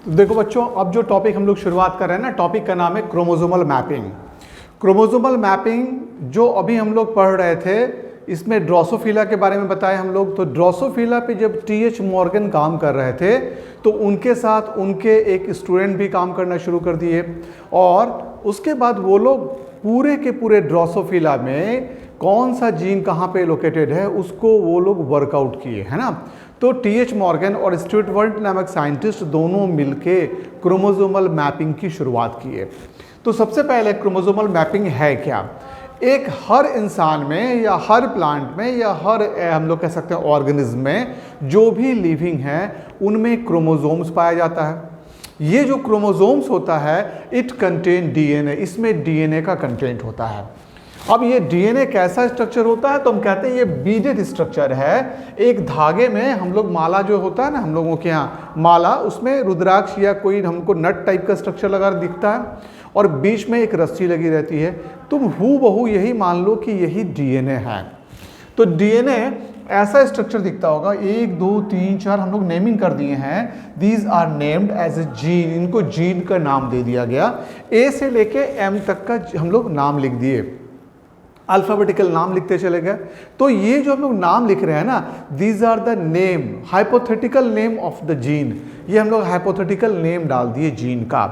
तो देखो बच्चों, अब जो टॉपिक हम लोग शुरुआत कर रहे हैं ना, टॉपिक का नाम है क्रोमोसोमल मैपिंग। क्रोमोसोमल मैपिंग जो अभी हम लोग पढ़ रहे थे, इसमें ड्रोसोफिला के बारे में बताया हम लोग। तो ड्रोसोफिला पे जब टी.एच. मॉर्गन काम कर रहे थे तो उनके साथ उनके एक स्टूडेंट भी काम करना शुरू कर दिए, और उसके बाद वो लोग पूरे के पूरे ड्रोसोफिला में कौन सा जीन कहाँ पे लोकेटेड है उसको वो लोग वर्कआउट किए, है ना। तो टी.एच. मॉर्गन और स्टुअर्ट वर्ट नामक साइंटिस्ट दोनों मिलके क्रोमोसोमल मैपिंग की शुरुआत किए। तो सबसे पहले क्रोमोसोमल मैपिंग है क्या? एक हर इंसान में या हर प्लांट में या हर हम लोग कह सकते हैं ऑर्गेनिज्म में जो भी लिविंग है उनमें क्रोमोसोम्स पाया जाता है। ये जो क्रोमोसोम्स होता है इट कंटेन डीएनए, इसमें डीएनए का कंटेंट होता है। अब ये डीएनए कैसा स्ट्रक्चर होता है? तो हम कहते हैं ये बीडेड स्ट्रक्चर है। एक धागे में हम लोग माला जो होता है ना, हम लोगों के यहाँ माला, उसमें रुद्राक्ष या कोई हमको नट टाइप का स्ट्रक्चर लगा दिखता है और बीच में एक रस्सी लगी रहती है। तुम हूबहू यही मान लो कि यही डीएनए है। तो डीएनए ऐसा स्ट्रक्चर दिखता होगा, 1 2 3 4 हम लोग नेमिंग कर दिए हैं। These are named as a gene, इनको जीन का नाम दे दिया गया। ए से लेके एम तक का हम लोग नाम लिख दिए, अल्फाबेटिकल नाम लिखते चले गए। तो ये जो हम लोग नाम लिख रहे हैं ना, these are the name, hypothetical name of the gene. ये हम लोग हाइपोथेटिकल नेम डाल दिए जीन का।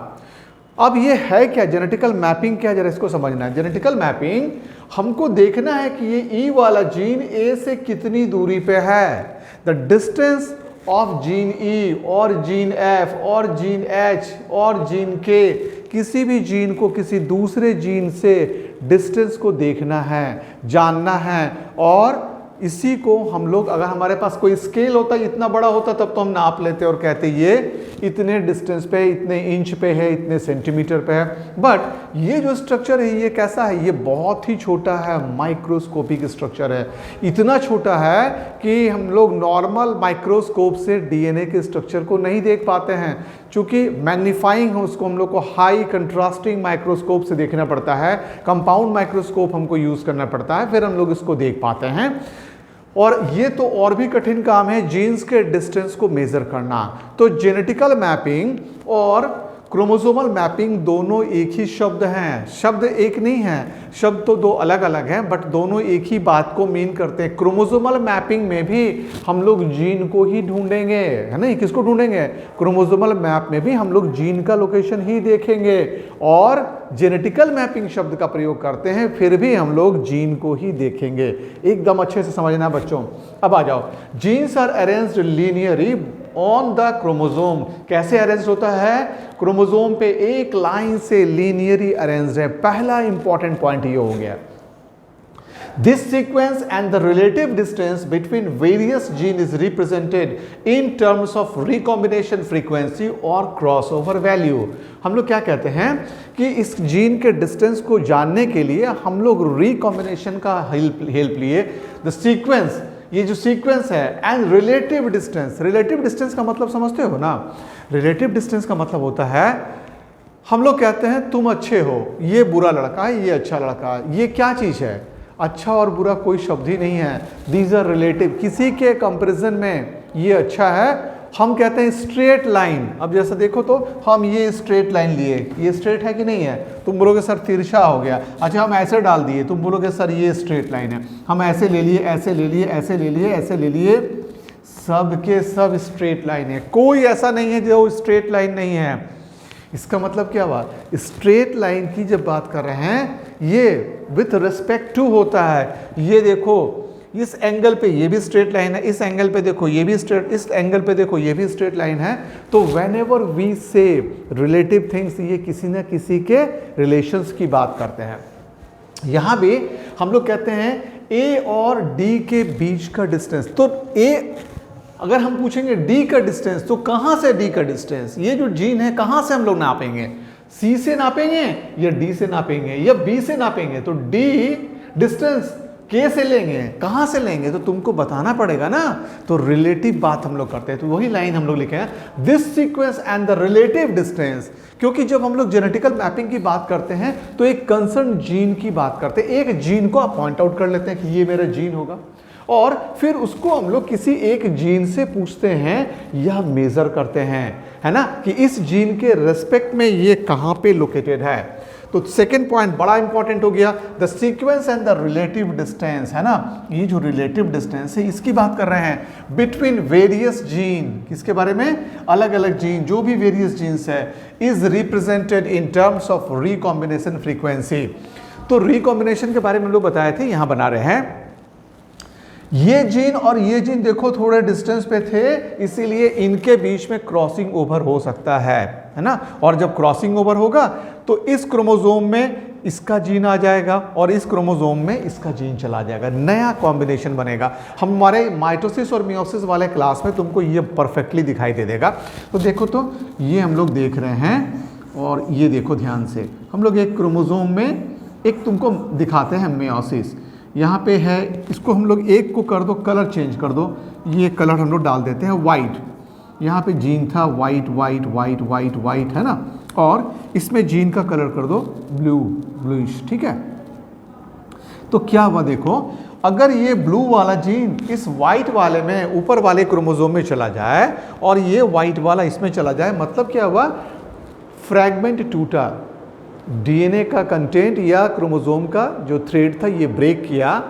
अब ये है क्या? जेनेटिकल मैपिंग क्या, जरा इसको समझना है। जेनेटिकल मैपिंग हमको देखना है कि ये ई वाला जीन ए से कितनी दूरी पे है। द डिस्टेंस ऑफ जीन ई और जीन एफ और जीन एच और जीन के, किसी भी जीन को किसी दूसरे जीन से डिस्टेंस को देखना है, जानना है। और इसी को हम लोग, अगर हमारे पास कोई स्केल होता, इतना बड़ा होता, तब तो हम नाप लेते और कहते ये इतने डिस्टेंस पे, इतने इंच पे है, इतने सेंटीमीटर पे है। बट ये जो स्ट्रक्चर है ये कैसा है? ये बहुत ही छोटा है, माइक्रोस्कोपिक स्ट्रक्चर है। इतना छोटा है कि हम लोग नॉर्मल माइक्रोस्कोप से डीएनए के स्ट्रक्चर को नहीं देख पाते हैं। चूँकि मैग्नीफाइंग है उसको हम लोग को हाई कंट्रास्टिंग माइक्रोस्कोप से देखना पड़ता है, कंपाउंड माइक्रोस्कोप हमको यूज़ करना पड़ता है, फिर हम लोग इसको देख पाते हैं। और ये तो और भी कठिन काम है जीन्स के डिस्टेंस को मेजर करना। तो जेनेटिकल मैपिंग और क्रोमोसोमल मैपिंग दोनों एक ही शब्द हैं, शब्द एक नहीं है, शब्द तो दो अलग अलग हैं, बट दोनों एक ही बात को मीन करते हैं। क्रोमोसोमल मैपिंग में भी हम लोग जीन को ही ढूंढेंगे, है ना। किसको ढूंढेंगे? क्रोमोसोमल मैप में भी हम लोग जीन का लोकेशन ही देखेंगे। और जेनेटिकल मैपिंग शब्द का प्रयोग करते हैं, फिर भी हम लोग जीन को ही देखेंगे। एकदम अच्छे से समझना बच्चों। अब आ जाओ, genes are arranged linearly on the chromosome. कैसे अरेंज होता है? क्रोमोसोम पे एक लाइन से लीनियरली अरेंज्ड है। पहला इंपॉर्टेंट पॉइंट ये हो गया। This sequence and the relative distance between various genes is represented in terms of recombination frequency और crossover value। हम लोग क्या कहते हैं कि इस जीन के डिस्टेंस को जानने के लिए हम लोग रिकॉम्बिनेशन का हेल्प लिए। द सीक्वेंस, ये जो सीक्वेंस है, and relative distance. Relative distance का मतलब समझते हो ना? रिलेटिव डिस्टेंस का मतलब होता है, हम लोग कहते हैं तुम अच्छे हो, ये बुरा लड़का है, ये अच्छा लड़का है। ये क्या चीज़ है? अच्छा और बुरा कोई शब्द ही नहीं है। These are relative. किसी के कंपैरिजन में ये अच्छा है। हम कहते हैं स्ट्रेट लाइन। अब जैसे देखो तो हम ये स्ट्रेट लाइन लिए, ये स्ट्रेट है कि नहीं है? तुम बोलोगे सर तिरछा हो गया। अच्छा हम ऐसे डाल दिए, तुम बोलोगे सर ये स्ट्रेट लाइन है। हम ऐसे ले लिए, ऐसे ले लिए, ऐसे ले लिए, ऐसे ले लिए, सब के सब स्ट्रेट लाइन है। कोई ऐसा नहीं है जो स्ट्रेट लाइन नहीं है। इसका मतलब क्या हुआ? स्ट्रेट लाइन की जब बात कर रहे हैं, ये विथ रिस्पेक्ट टू होता है। ये देखो इस एंगल पे ये भी स्ट्रेट लाइन है, इस एंगल पे देखो ये भी स्ट्रेट, इस एंगल पे देखो ये भी स्ट्रेट लाइन है। तो वेन एवर वी से रिलेटिव थिंग्स, ये किसी न किसी के रिलेशंस की बात करते हैं। यहाँ भी हम लोग कहते हैं ए और डी के बीच का डिस्टेंस। तो ए, अगर हम पूछेंगे डी का डिस्टेंस, तो कहाँ से डी का डिस्टेंस? ये जो जीन है कहाँ से हम लोग नापेंगे? सी से नापेंगे या डी से नापेंगे या बी से नापेंगे? तो डी डिस्टेंस के से लेंगे, कहाँ से लेंगे? तो तुमको बताना पड़ेगा ना। तो रिलेटिव बात हम लोग करते हैं, तो वही लाइन हम लोग लिखे हैं, this sequence and the relative distance. क्योंकि जब हम लोग जेनेटिकल मैपिंग की बात करते हैं तो एक कंसर्न जीन की बात करते हैं। एक जीन को आप पॉइंट आउट कर लेते हैं कि ये मेरा जीन होगा, और फिर उसको हम लोग किसी एक जीन से पूछते हैं या मेजर करते हैं, है ना, कि इस जीन के रेस्पेक्ट में ये कहाँ पे लोकेटेड है। तो सेकेंड पॉइंट बड़ा इंपॉर्टेंट हो गया, the sequence and the relative distance, है ना, ये जो रिलेटिव डिस्टेंस है इसकी बात कर रहे हैं बिटवीन वेरियस जीन, किसके बारे में, अलग अलग जीन, जो भी वेरियस जीन्स है, is represented in terms of recombination frequency. तो रिकॉम्बिनेशन के बारे में हम लोग बताए थे, यहां बना रहे हैं, ये जीन और ये जीन देखो थोड़े डिस्टेंस पे थे, इसीलिए इनके बीच में क्रॉसिंग ओवर हो सकता है ना, और जब क्रॉसिंग ओवर होगा तो इस क्रोमोसोम में इसका जीन आ जाएगा और इस क्रोमोसोम में इसका जीन चला जाएगा, नया कॉम्बिनेशन बनेगा। हमारे माइटोसिस और मियोसिस वाले क्लास में तुमको ये परफेक्टली दिखाई दे देगा। तो देखो, तो ये हम लोग देख रहे हैं, और ये देखो ध्यान से, हम लोग एक क्रोमोसोम में एक तुमको दिखाते हैं मियोसिस, यहाँ पे है, इसको हम लोग एक को कर दो, कलर चेंज कर दो, ये कलर हम लोग डाल देते हैं वाइट, यहाँ पे जीन था white white white white white, है ना, और इसमें जीन का कलर कर दो ब्लू, ब्लूइश, ठीक है। तो क्या हुआ देखो, अगर ये ब्लू वाला जीन इस वाइट वाले में ऊपर वाले क्रोमोसोम में चला जाए और ये वाइट वाला इसमें चला जाए, मतलब क्या हुआ, फ्रैगमेंट टूटा, डीएनए का कंटेंट या क्रोमोसोम का जो थ्रेड था ये ब्रेक किया,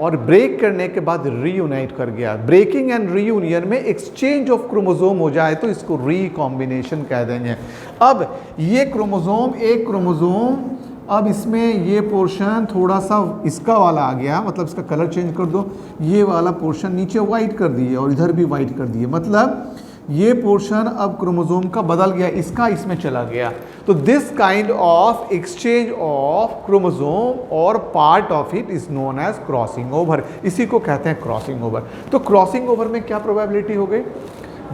और ब्रेक करने के बाद रीयूनाइट कर गया। ब्रेकिंग एंड रीयूनियन में एक्सचेंज ऑफ क्रोमोसोम हो जाए तो इसको रीकॉम्बिनेशन कह देंगे। अब ये क्रोमोसोम, एक क्रोमोसोम, अब इसमें ये पोर्शन थोड़ा सा इसका वाला आ गया, मतलब इसका कलर चेंज कर दो, ये वाला पोर्शन नीचे वाइट कर दिए और इधर भी वाइट कर दिए, मतलब ये पोर्शन अब क्रोमोसोम का बदल गया, इसका इसमें चला गया। तो this kind of exchange of chromosome और part of it is known as crossing over, इसी को कहते हैं क्रॉसिंग ओवर। तो क्रॉसिंग ओवर में क्या प्रोबेबिलिटी हो गई,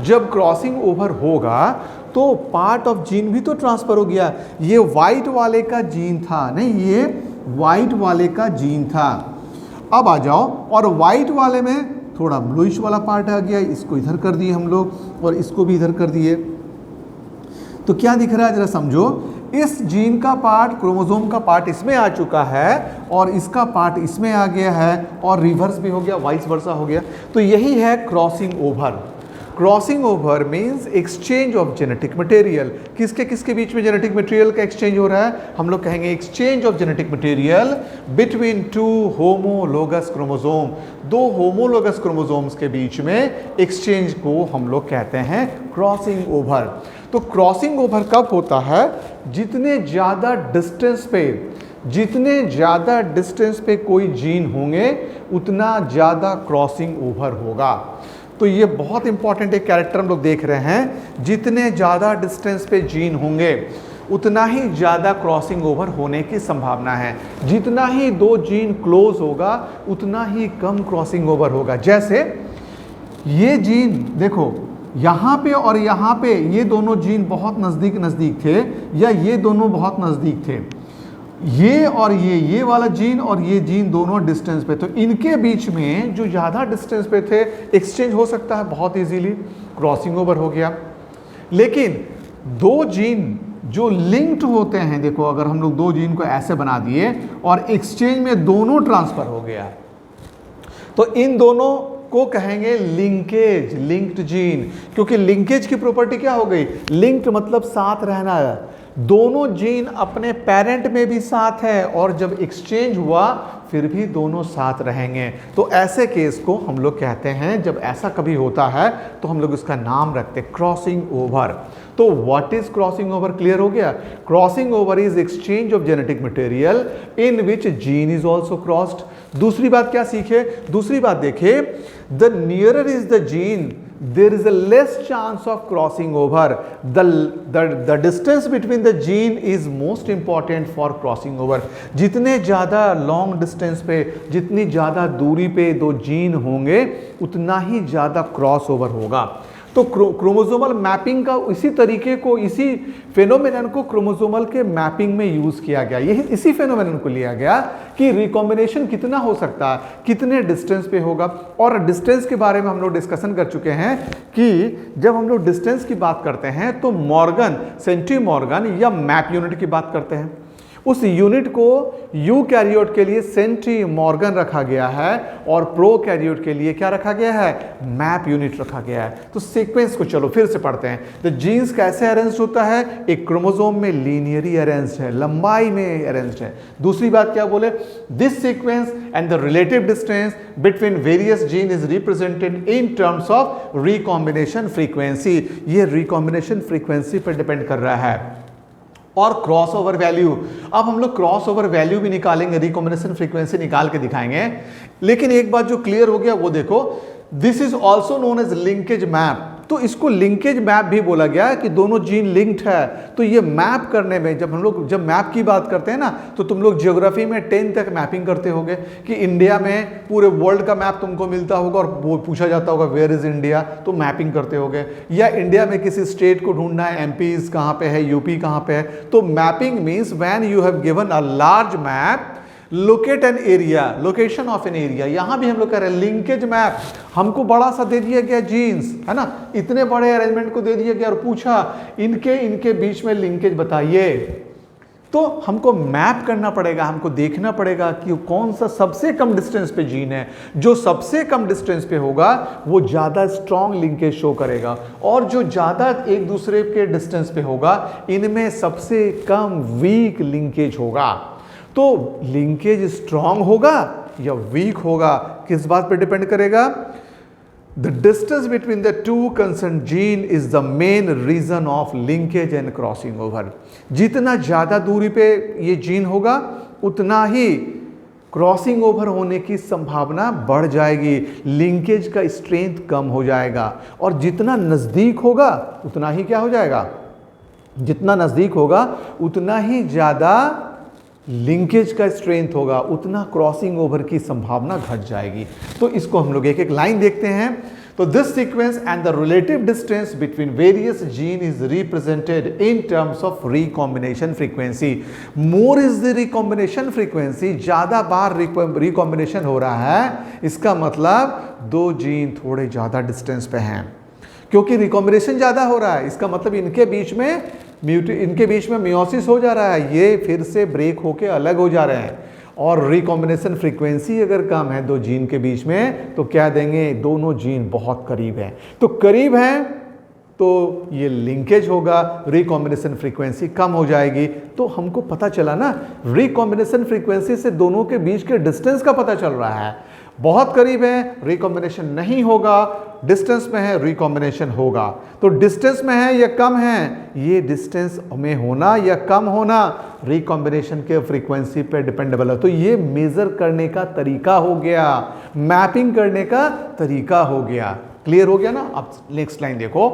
जब क्रॉसिंग ओवर होगा तो पार्ट ऑफ जीन भी तो ट्रांसफर हो गया। ये वाइट वाले का जीन था, नहीं, ये वाइट वाले का जीन था, अब आ जाओ, और वाइट वाले में थोड़ा ब्लूइश वाला पार्ट आ गया, इसको इधर कर दिए हम लोग और इसको भी इधर कर दिए। तो क्या दिख रहा है जरा समझो, इस जीन का पार्ट, क्रोमोसोम का पार्ट इसमें आ चुका है और इसका पार्ट इसमें आ गया है, और रिवर्स भी हो गया, वाइस वर्सा हो गया। तो यही है crossing over. Crossing over means exchange of genetic material. किसके किसके बीच में जेनेटिक मटेरियल का एक्सचेंज हो रहा है, हम लोग कहेंगे exchange of genetic material between two homologous chromosome. दो होमोलोगस क्रोमोसोम्स के बीच में एक्सचेंज को हम लोग कहते हैं क्रॉसिंग ओवर। तो क्रॉसिंग ओवर कब होता है, जितने ज़्यादा डिस्टेंस पे कोई जीन होंगे उतना ज़्यादा क्रॉसिंग ओवर होगा। तो ये बहुत इंपॉर्टेंट एक कैरेक्टर हम लोग देख रहे हैं, जितने ज़्यादा डिस्टेंस पे जीन होंगे उतना ही ज़्यादा क्रॉसिंग ओवर होने की संभावना है। जितना ही दो जीन क्लोज होगा उतना ही कम क्रॉसिंग ओवर होगा। जैसे ये जीन देखो, यहाँ पे और यहाँ पे ये दोनों जीन बहुत नज़दीक थे, या ये दोनों बहुत नज़दीक थे, ये और ये वाला जीन और ये जीन दोनों डिस्टेंस पे, तो इनके बीच में जो ज़्यादा डिस्टेंस पे थे एक्सचेंज हो सकता है बहुत इजीली, क्रॉसिंग ओवर हो गया। लेकिन दो जीन जो लिंक्ड होते हैं, देखो अगर हम लोग दो जीन को ऐसे बना दिए और एक्सचेंज में दोनों ट्रांसफर हो गया, तो इन दोनों को कहेंगे लिंकेज, लिंक्ड जीन। क्योंकि लिंकेज की प्रॉपर्टी क्या हो गई, लिंक्ड मतलब साथ रहना, दोनों जीन अपने पेरेंट में भी साथ है और जब एक्सचेंज हुआ फिर भी दोनों साथ रहेंगे। तो ऐसे केस को हम लोग कहते हैं, जब ऐसा कभी होता है तो हम लोग इसका नाम रखते हैं क्रॉसिंग ओवर। तो what is crossing over, clear हो गया। Crossing over is exchange of genetic material in which gene is also crossed. दूसरी बात क्या सीखे, दूसरी बात देखे, the nearer is the gene there is a less chance of crossing over. The distance between the gene is most important for crossing over. जितने ज़्यादा long distance पे, जितनी ज़्यादा दूरी पे दो जीन होंगे उतना ही ज़्यादा क्रॉस ओवर होगा। तो क्रोमोसोमल मैपिंग का इसी तरीके को, इसी फेनोमेनन को क्रोमोसोमल के मैपिंग में यूज़ किया गया। यही इसी फेनोमेनन को लिया गया कि रिकॉम्बिनेशन कितना हो सकता है, कितने डिस्टेंस पे होगा। और डिस्टेंस के बारे में हम लोग डिस्कशन कर चुके हैं कि जब हम लोग डिस्टेंस की बात करते हैं तो मॉर्गन, सेंटी मॉर्गन या मैप यूनिट की बात करते हैं। उस यूनिट को यूकैरियोट के लिए सेंटीमॉर्गन रखा गया है और प्रोकैरियोट के लिए क्या रखा गया है, मैप यूनिट रखा गया है। तो सीक्वेंस को चलो फिर से पढ़ते हैं। तो जीन्स कैसे अरेंज होता है, एक क्रोमोसोम में लीनियरली अरेंज्ड है, लंबाई में अरेंज्ड है। दूसरी बात क्या बोले, this sequence and the relative distance between various gene is represented in terms of recombination frequency. ये रिकॉम्बिनेशन फ्रीक्वेंसी पर डिपेंड कर रहा है। और क्रॉस ओवर वैल्यू, अब हम लोग क्रॉस ओवर वैल्यू भी निकालेंगे, रिकॉम्बिनेशन फ्रीक्वेंसी निकाल के दिखाएंगे। लेकिन एक बात जो क्लियर हो गया वो देखो, this is also known as linkage map. तो इसको लिंकेज मैप भी बोला गया है कि दोनों जीन लिंक्ड है। तो ये मैप करने में जब मैप की बात करते हैं ना, तो तुम लोग ज्योग्राफी में 10 तक मैपिंग करते होगे कि इंडिया में पूरे वर्ल्ड का मैप तुमको मिलता होगा और वो पूछा जाता होगा वेयर इज इंडिया, तो मैपिंग करते होगे। या इंडिया में किसी स्टेट को ढूंढना है, एमपी कहाँ पे है, यूपी कहाँ पे है, तो mapping means when you have given a large map, locate an area, location of an area. यहां भी हम लोग कह रहे हैं लिंकेज मैप। हमको बड़ा सा दे दिया गया जीन्स, है ना, इतने बड़े अरेंजमेंट को दे दिया गया और पूछा इनके बीच में लिंकेज बताइए। तो हमको मैप करना पड़ेगा, हमको देखना पड़ेगा कि कौन सा सबसे कम डिस्टेंस पे जीन है। जो सबसे कम डिस्टेंस पे होगा वो ज्यादा स्ट्रॉन्ग लिंकेज शो करेगा, और जो ज्यादा एक दूसरे के डिस्टेंस पे होगा इनमें सबसे कम वीक लिंकेज होगा। तो लिंकेज स्ट्रॉन्ग होगा या वीक होगा, किस बात पर डिपेंड करेगा, the distance between the two concern gene is the main reason of linkage and crossing over. जितना ज्यादा दूरी पे ये जीन होगा उतना ही क्रॉसिंग ओवर होने की संभावना बढ़ जाएगी, लिंकेज का स्ट्रेंथ कम हो जाएगा। और जितना नजदीक होगा उतना ही क्या हो जाएगा, जितना नजदीक होगा उतना ही ज्यादा लिंकेज का स्ट्रेंथ होगा, उतना क्रॉसिंग ओवर की संभावना घट जाएगी। तो इसको हम लोग एक एक लाइन देखते हैं। तो this sequence and the relative distance between various gene is represented in terms of recombination frequency. More is the recombination frequency, ज्यादा बार रिकॉम्बिनेशन हो रहा है, इसका मतलब दो जीन थोड़े ज्यादा डिस्टेंस पे हैं। क्योंकि रिकॉम्बिनेशन ज्यादा हो रहा है, इसका मतलब इनके बीच में मियोसिस हो जा रहा है, ये फिर से ब्रेक होके अलग हो जा रहे हैं। और रिकॉम्बिनेशन फ्रीक्वेंसी अगर कम है दो जीन के बीच में, तो क्या देंगे, दोनों जीन बहुत करीब हैं। तो करीब हैं तो ये लिंकेज होगा, रिकॉम्बिनेशन फ्रीक्वेंसी कम हो जाएगी। तो हमको पता चला ना, रिकॉम्बिनेशन फ्रीक्वेंसी से दोनों के बीच के डिस्टेंस का पता चल रहा है। बहुत करीब है रिकॉम्बिनेशन नहीं होगा, डिस्टेंस में है रिकॉम्बिनेशन होगा। तो डिस्टेंस में है या कम है, ये डिस्टेंस में होना या कम होना रिकॉम्बिनेशन के फ्रीक्वेंसी पे डिपेंडेबल है। तो ये मेजर करने का तरीका हो गया, मैपिंग करने का तरीका हो गया। क्लियर हो गया ना। अब नेक्स्ट लाइन देखो,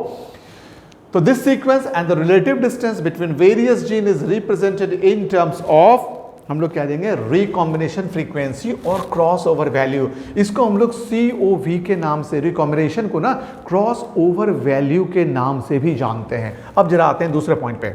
तो this sequence and the relative distance between various gene is represented in terms of, हम लोग क्या देंगे, रिकॉम्बिनेशन फ्रीक्वेंसी और क्रॉस ओवर वैल्यू। इसको हम लोग COV के नाम से, रिकॉम्बिनेशन को ना क्रॉस ओवर वैल्यू के नाम से भी जानते हैं। अब जरा आते हैं दूसरे पॉइंट पे,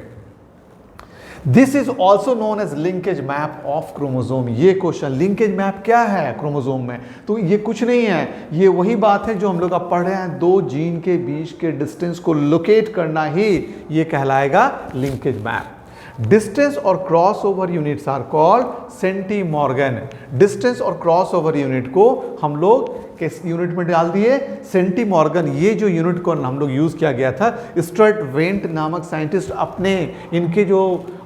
this is also known as linkage map of chromosome. ये क्वेश्चन, लिंकेज मैप क्या है क्रोमोसोम में, तो ये कुछ नहीं है, ये वही बात है जो हम लोग अब पढ़ रहे हैं, दो जीन के बीच के डिस्टेंस को लोकेट करना ही ये कहलाएगा लिंकेज मैप। डिस्टेंस और cross over units are called centimorgan. Distance और क्रॉस ओवर यूनिट को हम लोग किस यूनिट में डाल दिए, सेंटीमॉर्गन। ये जो यूनिट को हम लोग यूज किया गया था, स्टुअर्ट वेंट नामक साइंटिस्ट अपने, इनके जो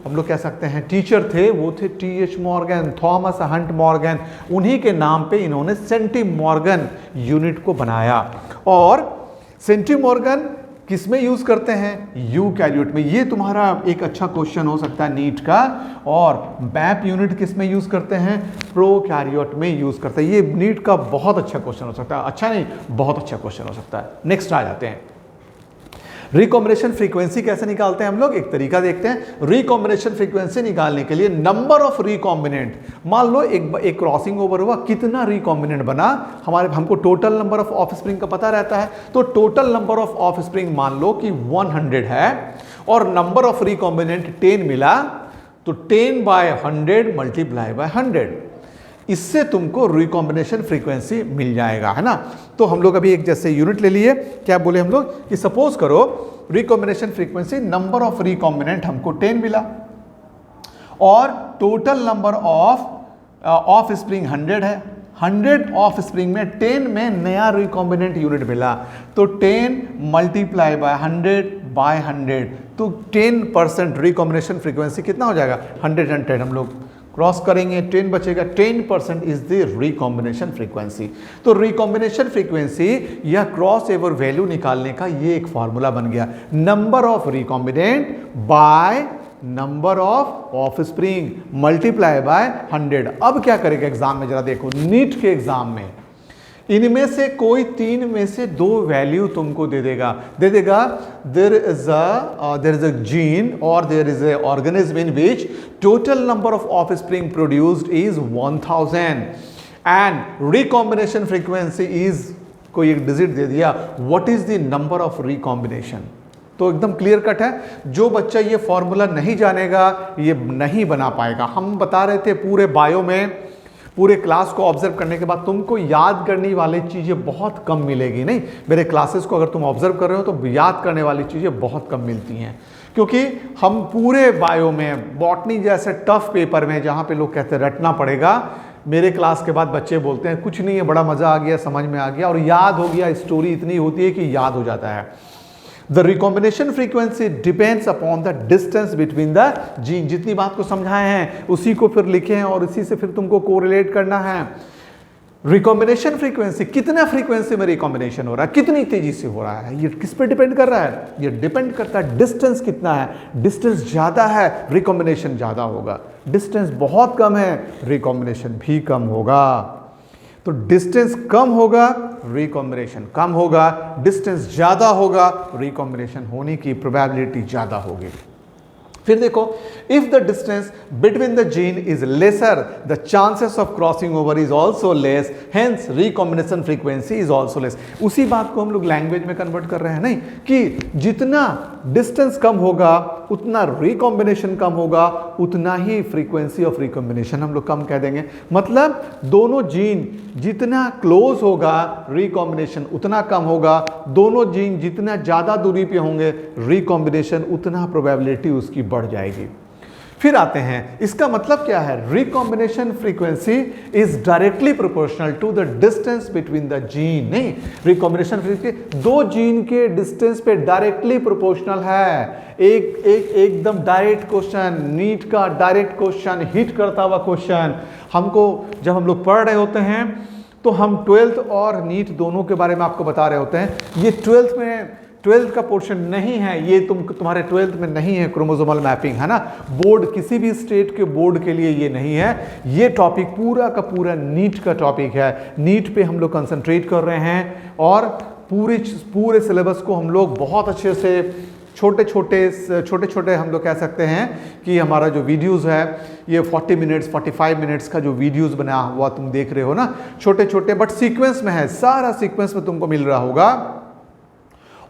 हम लोग कह सकते हैं टीचर थे, वो थे TH Morgan, Thomas Hunt Morgan. उन्हीं के नाम पे इन्होंने सेंटीमॉर्गन यूनिट को बनाया। और सेंटीमॉर्गन किस में यूज करते हैं, यूकैरियोट में। ये तुम्हारा एक अच्छा क्वेश्चन हो सकता है नीट का। और मैप यूनिट किस में यूज करते हैं, प्रोकैरियोट में यूज करते हैं। ये नीट का बहुत अच्छा क्वेश्चन हो सकता है, अच्छा नहीं बहुत अच्छा क्वेश्चन हो सकता है। नेक्स्ट आ जाते हैं, रिकॉम्बिनेशन फ्रीक्वेंसी कैसे निकालते हैं हम लोग, एक तरीका देखते हैं। रिकॉम्बिनेशन फ्रीक्वेंसी निकालने के लिए नंबर ऑफ रिकॉम्बिनेंट, मान लो एक क्रॉसिंग ओवर हुआ, कितना रिकॉम्बिनेंट बना, हमको टोटल नंबर ऑफ ऑफस्प्रिंग का पता रहता है। तो टोटल नंबर ऑफ ऑफस्प्रिंग मान लो कि 100 है और नंबर ऑफ रिकॉम्बिनेंट 10 मिला, तो 10/100 मल्टीप्लाई बाय 100, इससे तुमको रिकॉम्बिनेशन फ्रीक्वेंसी मिल जाएगा, है ना। तो हम लोग अभी एक जैसे यूनिट ले लिए, क्या बोले हम लोग कि सपोज करो recombination frequency, number of recombinant हमको 10 मिला और टोटल नंबर ऑफ स्प्रिंग 100 है। 100 ऑफ स्प्रिंग में 10 में नया रिकॉम्बिनेंट यूनिट मिला, तो 10 मल्टीप्लाई बाय 100/100, तो 10% रिकॉम्बिनेशन फ्रीक्वेंसी कितना हो जाएगा 110। हम लोग क्रॉस करेंगे 10 बचेगा, 10% इज द रिकॉम्बिनेशन फ्रीक्वेंसी। तो रिकॉम्बिनेशन फ्रीक्वेंसी या क्रॉस ओवर वैल्यू निकालने का ये एक फॉर्मूला बन गया, number of recombinant by number of spring multiply by 100। अब क्या करेगा एग्जाम में, जरा देखो नीट के एग्जाम में इनमें से कोई 3 में से 2 वैल्यू तुमको दे देगा देयर इज अ जीन और there is a organism in which total number of offspring produced is 1000 and recombination frequency is, कोई एक डिजिट दे दिया, what is the number of recombination. तो एकदम क्लियर कट है, जो बच्चा ये फॉर्मूला नहीं जानेगा ये नहीं बना पाएगा। हम बता रहे थे पूरे बायो में, पूरे क्लास को ऑब्जर्व करने के बाद तुमको याद करने वाली चीज़ें बहुत कम मिलेगी। नहीं, मेरे क्लासेस को अगर तुम ऑब्जर्व कर रहे हो तो याद करने वाली चीज़ें बहुत कम मिलती हैं, क्योंकि हम पूरे बायो में बॉटनी जैसे टफ पेपर में जहाँ पे लोग कहते हैं रटना पड़ेगा, मेरे क्लास के बाद बच्चे बोलते हैं कुछ नहीं है, बड़ा मज़ा आ गया, समझ में आ गया और याद हो गया। स्टोरी इतनी होती है कि याद हो जाता है। The recombination frequency depends upon the distance between the gene। जितनी बात को समझाए हैं उसी को फिर लिखे हैं और इसी से फिर तुमको कोरिलेट करना है। रिकॉम्बिनेशन फ्रीक्वेंसी, कितना फ्रीक्वेंसी में रिकॉम्बिनेशन हो रहा है, कितनी तेजी से हो रहा है, ये किस पे डिपेंड कर रहा है, ये डिपेंड करता है डिस्टेंस कितना है। डिस्टेंस ज़्यादा है रिकॉम्बिनेशन ज़्यादा होगा, डिस्टेंस बहुत कम है रिकॉम्बिनेशन भी कम होगा। तो डिस्टेंस कम होगा रिकॉम्बिनेशन कम होगा, डिस्टेंस ज़्यादा होगा रिकॉम्बिनेशन होने की प्रोबेबिलिटी ज़्यादा होगी। फिर देखो, if the distance between the gene is lesser the chances of crossing over is also less, hence recombination frequency is also less. उसी बात को हम लोग लैंग्वेज में कन्वर्ट कर रहे हैं, नहीं कि जितना डिस्टेंस कम होगा उतना रिकॉम्बिनेशन कम होगा, उतना ही फ्रीक्वेंसी ऑफ रिकॉम्बिनेशन हम लोग कम कह देंगे। मतलब दोनों जीन जितना क्लोज होगा रिकॉम्बिनेशन उतना कम होगा, दोनों जीन जितना ज़्यादा दूरी पे होंगे रिकॉम्बिनेशन उतना प्रोबेबिलिटी उसकी बढ़ जाएगी। फिर आते हैं, इसका मतलब क्या है, recombination frequency is directly proportional to the distance between the gene. नहीं, रिकॉम्बिनेशन फ्रीक्वेंसी दो जीन के डिस्टेंस पे डायरेक्टली प्रोपोर्शनल है। एकदम डायरेक्ट क्वेश्चन, नीट का डायरेक्ट क्वेश्चन, हिट करता हुआ क्वेश्चन हमको जब हम लोग पढ़ रहे होते हैं तो हम 12th और नीट दोनों के बारे में आपको बता रहे होते हैं। ये 12th का पोर्शन नहीं है, ये तुम्हारे 12th में नहीं है क्रोमोसोमल मैपिंग, है ना। बोर्ड, किसी भी स्टेट के बोर्ड के लिए ये नहीं है। ये टॉपिक पूरा का पूरा नीट का टॉपिक है। नीट पे हम लोग कंसंट्रेट कर रहे हैं और पूरे सिलेबस को हम लोग बहुत अच्छे से छोटे छोटे हम लोग कह सकते हैं कि हमारा जो वीडियोस है ये 40 मिनट्स 45 मिनट्स का जो वीडियोस बना हुआ तुम देख रहे हो ना, छोटे छोटे बट सीक्वेंस में है, सारा सीक्वेंस में तुमको मिल रहा होगा।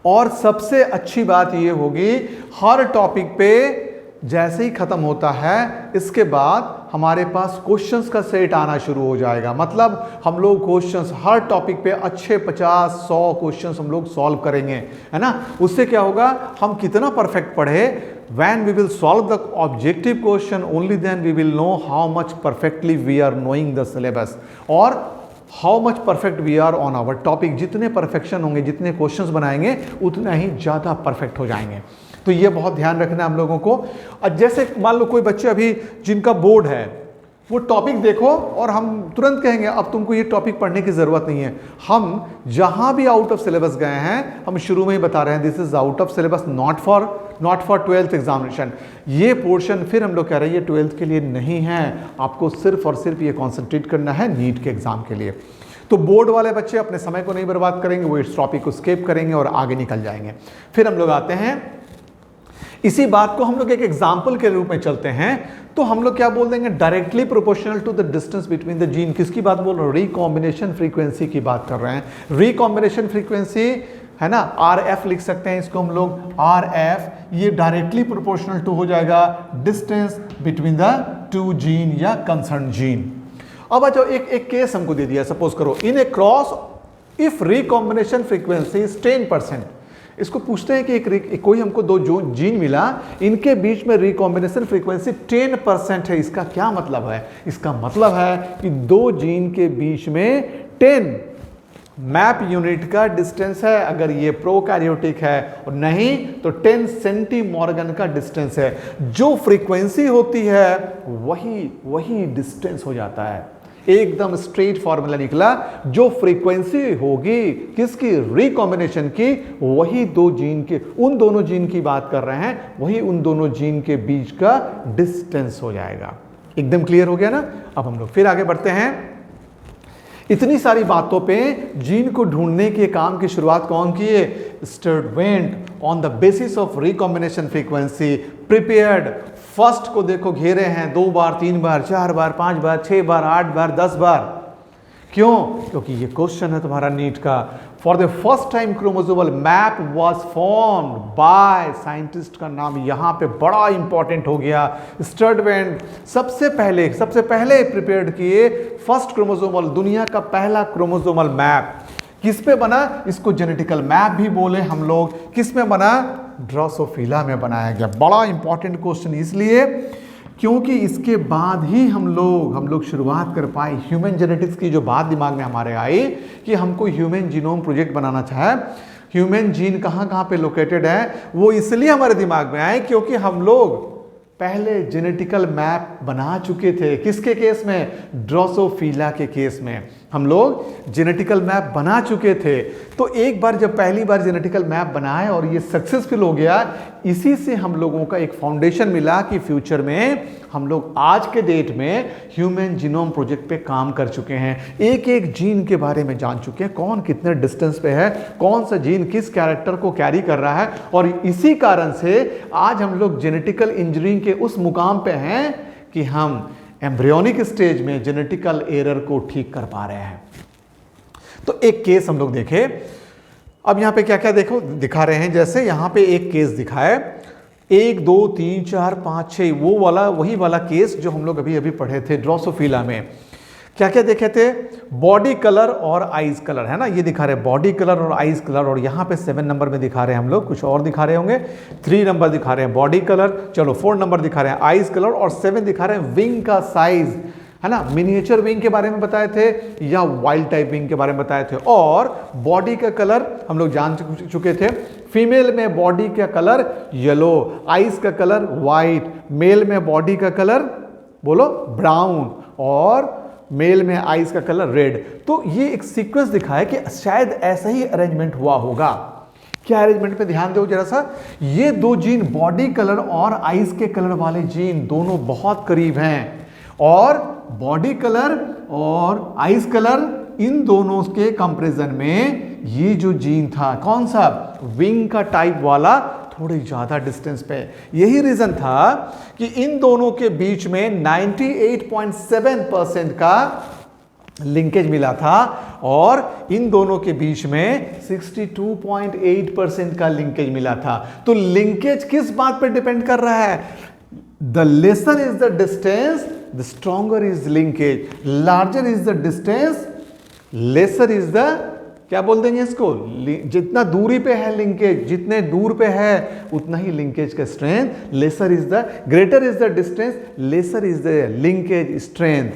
और सबसे अच्छी बात ये होगी, हर टॉपिक पे जैसे ही खत्म होता है इसके बाद हमारे पास क्वेश्चंस का सेट आना शुरू हो जाएगा। मतलब हम लोग क्वेश्चंस हर टॉपिक पे अच्छे 50-100 क्वेश्चंस हम लोग सॉल्व करेंगे, है ना। उससे क्या होगा, हम कितना परफेक्ट पढ़े, when we will solve the objective question only then we will know how much perfectly we are knowing the syllabus और how much perfect we are on our topic. जितने परफेक्शन होंगे, जितने क्वेश्चंस बनाएंगे उतना ही ज़्यादा perfect हो जाएंगे। तो ये बहुत ध्यान रखना है हम लोगों को। और जैसे मान लो कोई बच्चे अभी जिनका बोर्ड है, वो टॉपिक देखो और हम तुरंत कहेंगे अब तुमको ये टॉपिक पढ़ने की ज़रूरत नहीं है। हम जहाँ भी आउट ऑफ सिलेबस गए हैं, हम शुरू में ही बता रहे हैं this is out of syllabus, not for 12th examination. ये पोर्शन फिर हम लोग कह रहे हैं ये 12th के लिए नहीं है, आपको सिर्फ और सिर्फ ये कॉन्सेंट्रेट करना है नीट के एग्जाम के लिए। तो बोर्ड वाले बच्चे अपने समय को नहीं बर्बाद करेंगे, वो इस टॉपिक को स्किप करेंगे और आगे निकल जाएंगे। फिर हम लोग आते हैं, इसी बात को हम लोग एक एग्जाम्पल के रूप में चलते हैं, तो हम लोग क्या बोल देंगे, directly proportional to the distance between the gene. किसकी बात बोल रहे हो, रिकॉम्बिनेशन फ्रीक्वेंसी की बात कर रहे हैं। रिकॉम्बिनेशन फ्रीक्वेंसी है ना, RF लिख सकते हैं इसको हम लोग, RF, ये डायरेक्टली प्रोपोर्शनल टू हो जाएगा distance between the two gene या कंसर्न जीन। अब अच्छा एक केस हमको दे दिया, सपोज करो in a cross if recombination frequency is 10%, इसको पूछते हैं कि कोई हमको दो जो जीन मिला, इनके बीच में रिकॉम्बिनेशन फ्रीक्वेंसी 10% है, इसका क्या मतलब है? इसका मतलब है कि दो जीन के बीच में 10 मैप यूनिट का डिस्टेंस है, अगर ये प्रोकैरियोटिक है, और नहीं तो 10 सेंटीमॉर्गन का डिस्टेंस है। जो फ्रीक्वेंसी होती है वही डिस्टेंस हो जाता है। एकदम स्ट्रेट फॉर्मूला निकला, जो फ्रीक्वेंसी होगी किसकी? रिकॉम्बिनेशन की, वही दो जीन के, उन दोनों जीन की बात कर रहे हैं, वही उन दोनों जीन के बीच का डिस्टेंस हो जाएगा। एकदम क्लियर हो गया ना? अब हम लोग फिर आगे बढ़ते हैं। इतनी सारी बातों पे जीन को ढूंढने के काम की शुरुआत कौन किए? Sturtevant on the basis of recombination frequency prepared. First को देखो घेरे हैं 2 बार, 3 बार, 4 बार, 5 बार, 6 बार, 8 बार, 10 बार। क्यों? क्योंकि ये क्वेश्चन है तुम्हारा नीट का। For the first time chromosomal map was formed by scientist का नाम यहां पे बड़ा इंपॉर्टेंट हो गया। स्टर्वेंट सबसे पहले प्रिपेयर्ड किए फर्स्ट क्रोमोसोमल, दुनिया का पहला क्रोमोसोमल मैप। किस पे बना? इसको जेनेटिकल मैप भी बोले हम लोग। किस में बना? ड्रोसोफिला में बनाया गया। बड़ा इंपॉर्टेंट क्वेश्चन इसलिए क्योंकि इसके बाद ही हम लोग शुरुआत कर पाए ह्यूमन जेनेटिक्स की। जो बात दिमाग में हमारे आई कि हमको ह्यूमन जीनोम प्रोजेक्ट बनाना चाहे, ह्यूमन जीन कहाँ कहाँ पे लोकेटेड है, वो इसलिए हमारे दिमाग में आए क्योंकि हम लोग पहले जेनेटिकल मैप बना चुके थे। किसके केस में? ड्रोसोफिला के केस में हम लोग जेनेटिकल मैप बना चुके थे। तो एक बार जब पहली बार जेनेटिकल मैप बनाए और ये सक्सेसफुल हो गया, इसी से हम लोगों का एक फाउंडेशन मिला कि फ्यूचर में हम लोग आज के डेट में ह्यूमन जीनोम प्रोजेक्ट पे काम कर चुके हैं। एक एक जीन के बारे में जान चुके हैं, कौन कितने डिस्टेंस पे है, कौन सा जीन किस कैरेक्टर को कैरी कर रहा है। और इसी कारण से आज हम लोग जेनेटिकल इंजीनियरिंग के उस मुकाम पे हैं कि हम एम्ब्रियोनिक स्टेज में जेनेटिकल एरर को ठीक कर पा रहे हैं। तो एक केस हम लोग देखें। अब यहां पे क्या क्या देखो दिखा रहे हैं, जैसे यहां पे एक केस दिखा है 1 2 3 4 5 6, वही वाला केस जो हम लोग अभी पढ़े थे ड्रोसोफिला में। क्या क्या देखे थे? बॉडी कलर और आईज कलर, है ना, ये दिखा रहे हैं बॉडी कलर और आईज कलर। और यहाँ पे 7 नंबर में दिखा रहे हैं हम लोग, कुछ और दिखा रहे होंगे। 3 नंबर दिखा रहे हैं बॉडी कलर, चलो 4 नंबर दिखा रहे हैं आईज कलर, और 7 दिखा रहे हैं विंग का साइज, है ना। मिनिएचर विंग के बारे में बताए थे या वाइल्ड टाइप विंग के बारे में बताए थे। और बॉडी का कलर हम लोग जान चुके थे। फीमेल में बॉडी का कलर येलो, आईज का कलर व्हाइट, मेल में बॉडी का कलर बोलो ब्राउन, और मेल में आईज का कलर रेड। तो ये एक सीक्वेंस दिखा है कि शायद ऐसा ही अरेंजमेंट हुआ होगा। क्या अरेंजमेंट पे ध्यान दो जरा सा। ये दो जीन बॉडी कलर और आईज के कलर वाले जीन दोनों बहुत करीब हैं, और बॉडी कलर और आईज कलर इन दोनों के कंपैरिजन में ये जो जीन था कौन सा, विंग का टाइप वाला, थोड़ी ज्यादा डिस्टेंस पे। यही रीजन था कि इन दोनों के बीच में 98.7% का लिंकेज मिला था, और इन दोनों के बीच में 62.8% का लिंकेज मिला था। तो लिंकेज किस बात पर डिपेंड कर रहा है? The lesser is the distance, the stronger is linkage. Larger is the distance, lesser is the, क्या बोल देंगे इसको, जितना दूरी पे है लिंकेज, जितने दूर पे है उतना ही लिंकेज का strength. Lesser is the, greater is the distance, lesser is the linkage strength.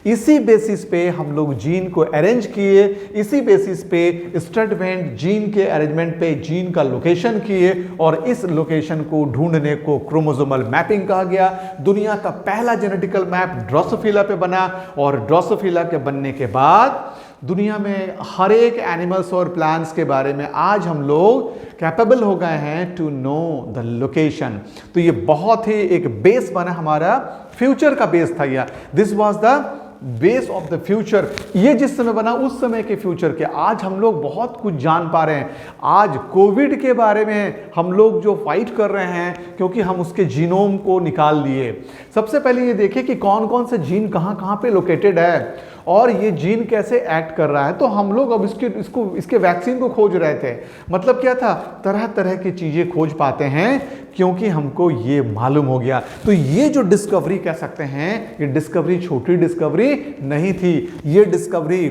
इसी बेसिस पे हम लोग जीन को अरेंज किए, इसी बेसिस पे स्टडवेंट जीन के अरेंजमेंट पे जीन का लोकेशन किए, और इस लोकेशन को ढूंढने को क्रोमोसोमल मैपिंग कहा गया। दुनिया का पहला जेनेटिकल मैप ड्रोसोफिला पे बना, और ड्रोसोफिला के बनने के बाद दुनिया में हर एक एनिमल्स और प्लांट्स के बारे में आज हम लोग कैपेबल हो गए हैं टू नो द लोकेशन। तो ये बहुत ही एक बेस बना, हमारा फ्यूचर का बेस था यह। This was the base of the future. ये जिस समय बना उस समय के फ्यूचर के आज हम लोग बहुत कुछ जान पा रहे हैं। आज कोविड के बारे में हम लोग जो फाइट कर रहे हैं, क्योंकि हम उसके जीनोम को निकाल लिए। सबसे पहले ये देखिए कि कौन कौन से जीन कहाँ कहाँ पे लोकेटेड है, और ये जीन कैसे एक्ट कर रहा है। तो हम लोग अब इसके वैक्सीन को खोज रहे थे। मतलब क्या था, तरह तरह की चीजें खोज पाते हैं क्योंकि हमको ये मालूम हो गया। तो ये जो डिस्कवरी कह सकते हैं, ये डिस्कवरी छोटी डिस्कवरी नहीं थी। ये डिस्कवरी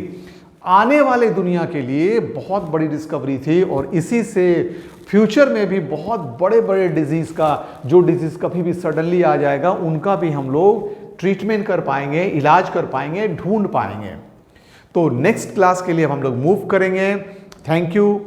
आने वाले दुनिया के लिए बहुत बड़ी डिस्कवरी थी और इसी से फ्यूचर में भी बहुत बड़े बड़े डिजीज का, जो डिजीज कभी भी सडनली आ जाएगा, उनका भी हम लोग ट्रीटमेंट कर पाएंगे, इलाज कर पाएंगे, ढूंढ पाएंगे। तो नेक्स्ट क्लास के लिए हम लोग मूव करेंगे। Thank you.